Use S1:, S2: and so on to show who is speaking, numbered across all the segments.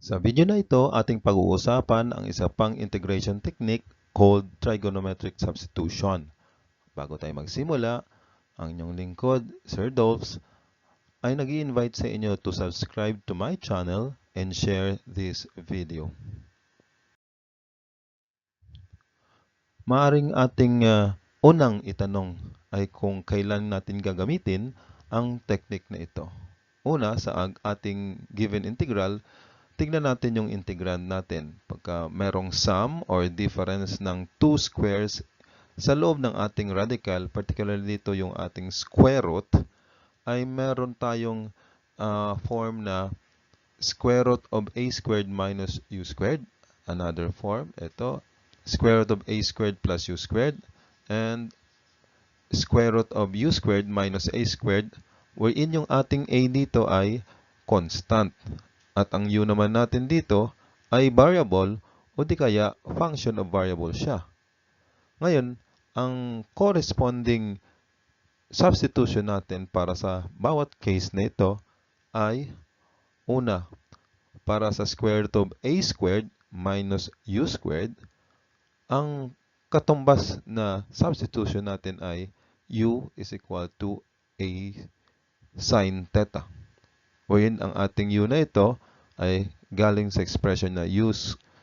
S1: Sa video na ito, ating pag-uusapan ang isa pang integration technique called trigonometric substitution. Bago tayo magsimula, ang inyong lingkod, Sir Dolphs, ay nag-i-invite sa inyo to subscribe to my channel and share this video. Maaring ating unang itanong ay kung kailan natin gagamitin ang technique na ito. Una, sa ating given integral, tignan natin yung integrand natin. Pagka merong sum or difference ng two squares sa loob ng ating radical, particularly dito yung ating square root, ay meron tayong form na square root of a squared minus u squared. Another form, ito, square root of a squared plus u squared. And square root of u squared minus a squared, wherein yung ating a dito ay constant. At ang u naman natin dito ay variable o di kaya function of variable siya. Ngayon, ang corresponding substitution natin para sa bawat case na ito ay una, para sa square root of a squared minus u squared, ang katumbas na substitution natin ay u is equal to a sin theta. Wherein ang ating u na ito ay galing sa expression na u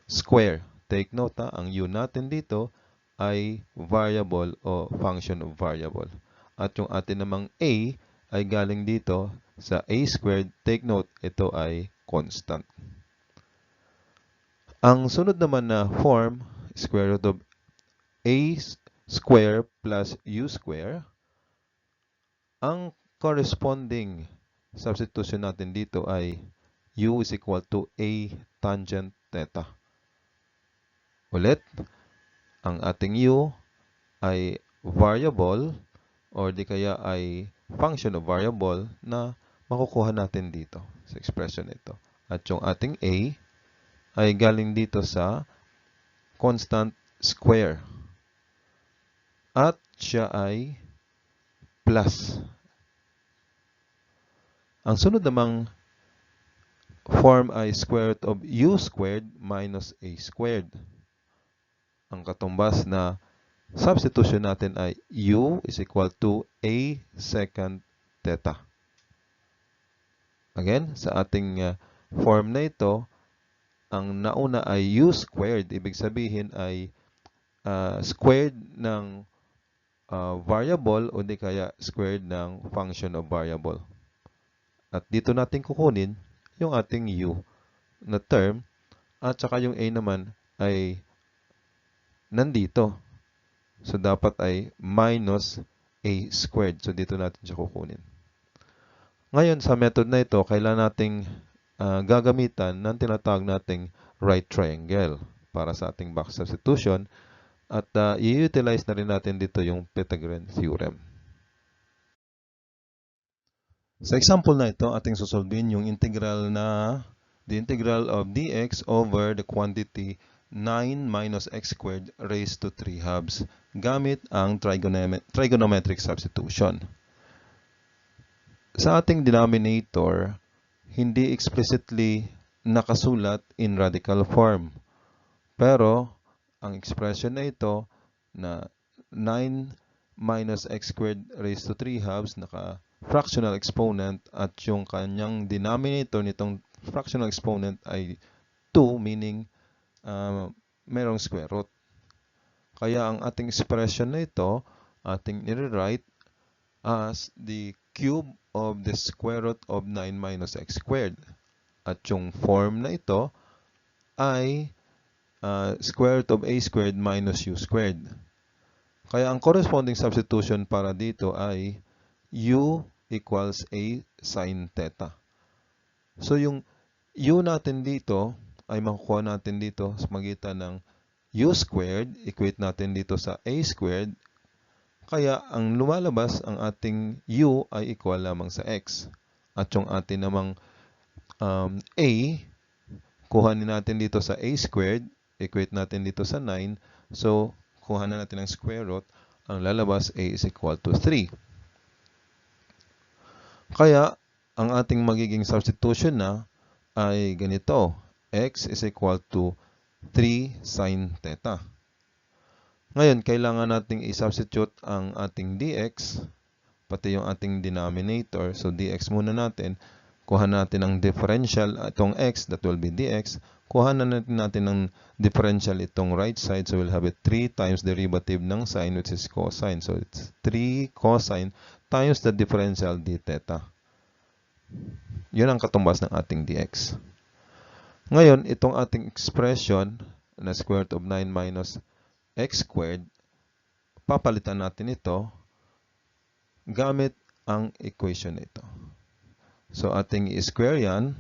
S1: square. Take note ang u natin dito ay variable o function of variable. At yung atin namang a ay galing dito sa a squared. Take note, ito ay constant. Ang sunod naman na form, square root of a square plus u square, ang corresponding substitution natin dito ay u is equal to a tangent theta. Ulit, ang ating u ay variable or di kaya ay function of variable na makukuha natin dito sa expression ito. At yung ating a ay galing dito sa constant square. At siya ay plus. Ang sunod namang form ay square root of u squared minus a squared. Ang katumbas na substitution natin ay u is equal to a secant theta. Again, sa ating form na ito, ang nauna ay u squared. Ibig sabihin ay squared ng variable o di kaya squared ng function of variable. At dito natin kukunin yung ating u na term at saka yung a naman ay nandito. So, dapat ay minus a squared. So, dito natin siya kukunin. Ngayon, sa method na ito, kailangan nating gagamitan ng tinatawag nating right triangle para sa ating back substitution. At i-utilize na rin natin dito yung Pythagorean theorem. Sa example na ito, ating susolvin yung integral na the integral of dx over the quantity 9 minus x squared raised to 3 halves gamit ang trigonometric substitution. Sa ating denominator, hindi explicitly nakasulat in radical form. Pero, ang expression na ito na 9 minus x squared raised to 3 halves, naka-fractional exponent, at yung kanyang denominator nitong fractional exponent ay 2, meaning merong square root. Kaya ang ating expression na ito, ating nire-write as the cube of the square root of 9 minus x squared. At yung form na ito ay square root of a squared minus u squared. Kaya ang corresponding substitution para dito ay u equals a sin theta. So yung u natin dito ay makukuha natin dito sa magitan ng u squared, equate natin dito sa a squared. Kaya ang lumalabas, ang ating u ay equal lamang sa x. At yung ating namang a, kuhanin natin dito sa a squared, equate natin dito sa 9. So, kuha na natin ang square root. Ang lalabas, a is equal to 3. Kaya, ang ating magiging substitution na ay ganito. x is equal to 3 sin theta. Ngayon, kailangan nating i-substitute ang ating dx, pati yung ating denominator. So, dx muna natin. Kuha natin ang differential, itong x, that will be dx. Kuha natin ang differential itong right side. So, we'll have it 3 times derivative ng sine, which is cosine. So, it's 3 cosine times the differential d theta. Yun ang katumbas ng ating dx. Ngayon, itong ating expression na square root of 9 minus x squared, papalitan natin ito gamit ang equation nito. So, ating i-square yan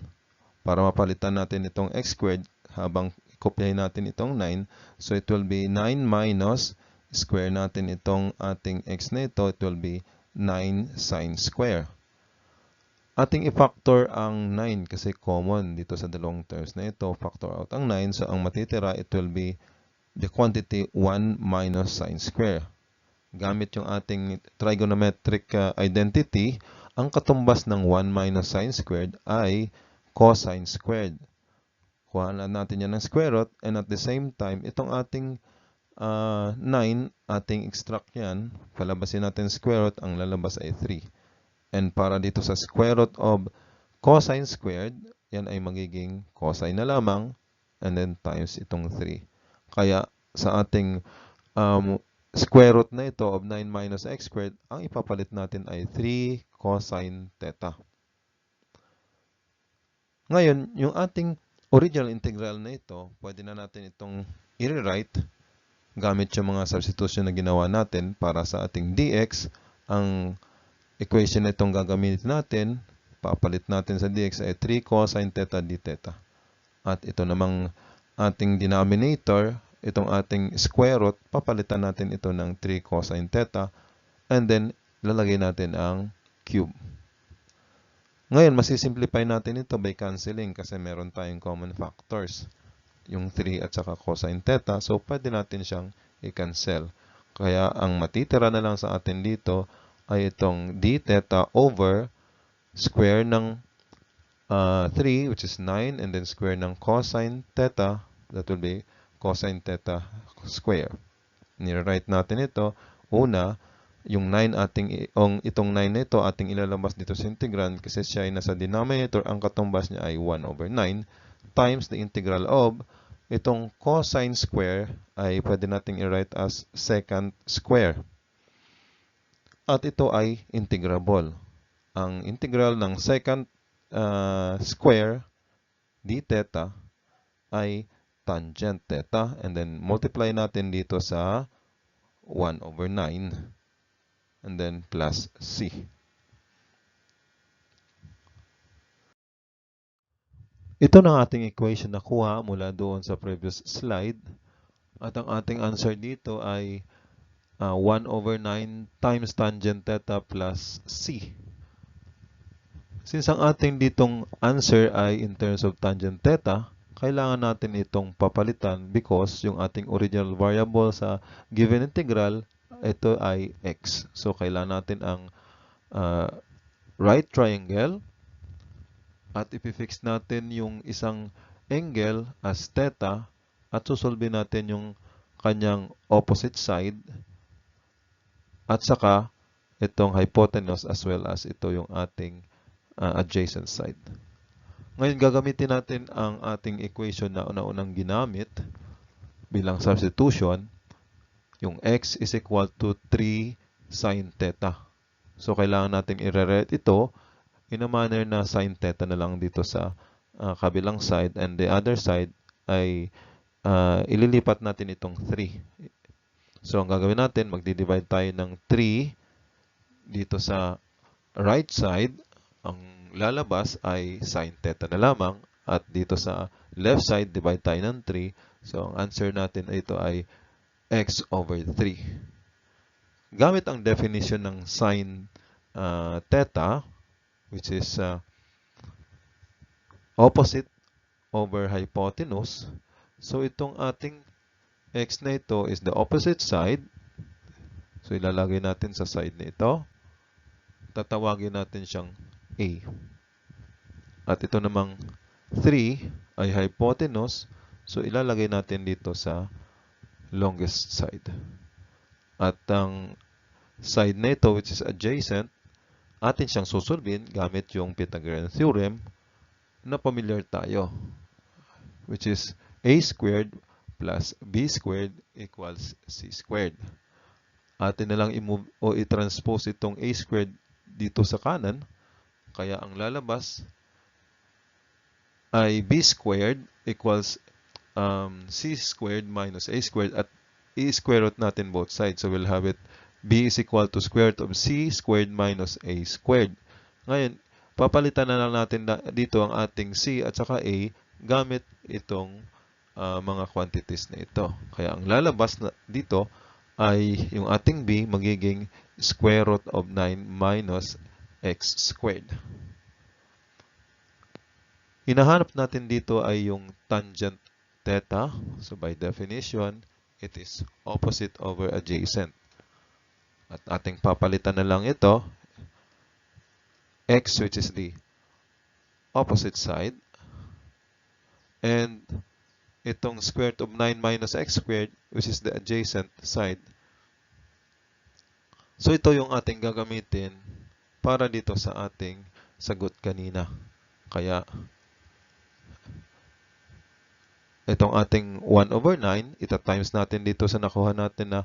S1: para mapalitan natin itong x squared habang ikopyahin natin itong 9. So, it will be 9 minus square natin itong ating x na ito. It will be 9 sine square. Ating i-factor ang 9 kasi common dito sa dalawang terms na ito. Factor out ang 9. So, ang matitira, it will be the quantity 1 minus sine square. Gamit yung ating trigonometric identity, ang katumbas ng 1 minus sine squared ay cosine squared. Kuha natin yan ng square root, and at the same time, itong ating 9, ating extract yan, palabasin natin square root, ang lalabas ay 3. And para dito sa square root of cosine squared, yan ay magiging cosine na lamang, and then times itong 3. Kaya sa ating square root na ito of 9 minus x squared, ang ipapalit natin ay 3 cosine theta. Ngayon, yung ating original integral na ito, pwede na natin itong i-rewrite gamit yung mga substitution na ginawa natin para sa ating dx. Ang equation na itong gagamitin natin, papalit natin sa dx ay 3 cosine theta d theta. At ito namang ating denominator, itong ating square root, papalitan natin ito ng 3 cosine theta, and then lalagay natin ang cube. Ngayon, masisimplify natin ito by cancelling kasi meron tayong common factors, yung 3 at saka cosine theta, so pwede natin siyang i-cancel. Kaya ang matitira na lang sa atin dito ay itong d theta over square ng 3, which is 9, and then square ng cosine theta, that will be cosine theta square. Nire-write natin ito. Una, yung 9 itong 9 na ito ating ilalabas dito sa integrand kasi siya ay nasa denominator, ang katumbas niya ay 1 over 9 times the integral of itong cosine square ay pwede nating i-write as secant square. At ito ay integrable. Ang integral ng secant square d theta ay tangent theta, and then multiply natin dito sa 1 over 9, and then plus c. Ito na ating equation na kuha mula doon sa previous slide, at ang ating answer dito ay 1 over 9 times tangent theta plus c. Since ang ating ditong answer ay in terms of tangent theta, kailangan natin itong papalitan because yung ating original variable sa given integral, ito ay x. So, kailangan natin ang right triangle at ipifix natin yung isang angle as theta at susolve natin yung kanyang opposite side at saka itong hypotenuse as well as ito yung ating adjacent side. Ngayon, gagamitin natin ang ating equation na una-unang ginamit bilang substitution. Yung x is equal to 3 sin theta. So, kailangan natin i-rewrite ito in a manner na sin theta na lang dito sa kabilang side, and the other side ay ililipat natin itong 3. So, ang gagawin natin, magdi-divide tayo ng 3 dito sa right side. Ang lalabas ay sin theta na lamang, at dito sa left side, divide tayo ng 3. So, ang answer natin ito ay x over 3. Gamit ang definition ng sin theta, which is opposite over hypotenuse, so itong ating x na ito is the opposite side. So, ilalagay natin sa side na ito. Tatawagin natin siyang A. At ito namang 3 ay hypotenuse. So, ilalagay natin dito sa longest side. At ang side na ito, which is adjacent, atin siyang susulbin gamit yung Pythagorean theorem na familiar tayo, which is a squared plus b squared equals c squared. Atin na lang i-move o i-transpose itong a squared dito sa kanan, kaya ang lalabas ay b squared equals c squared minus a squared, at i-square root natin both sides. So we'll have it b is equal to square root of c squared minus a squared. Ngayon, papalitan na lang natin dito ang ating c at saka a gamit itong mga quantities na ito. Kaya ang lalabas na dito ay yung ating b magiging square root of 9 minus x squared. Hinahanap natin dito ay yung tangent theta. So by definition, it is opposite over adjacent. At ating papalitan na lang ito, x, which is the opposite side, and itong square root of 9 minus x squared, which is the adjacent side. So ito yung ating gagamitin para dito sa ating sagot kanina. Kaya itong ating 1 over 9, ita-times natin dito sa nakuha natin na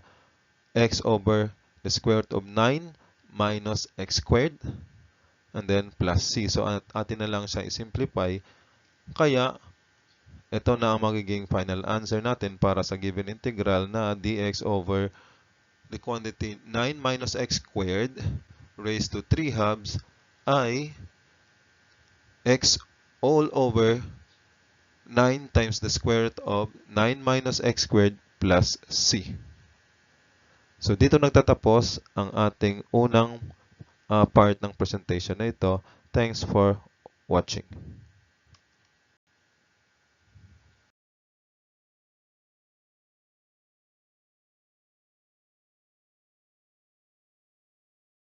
S1: x over the square root of 9 minus x squared, and then plus c. So atin na lang siya i-simplify. Kaya ito na ang magiging final answer natin para sa given integral na dx over the quantity 9 minus x squared raised to 3 halves ay x all over 9 times the square root of 9 minus x squared plus c. So dito nagtatapos ang ating unang part ng presentation na ito. Thanks for watching.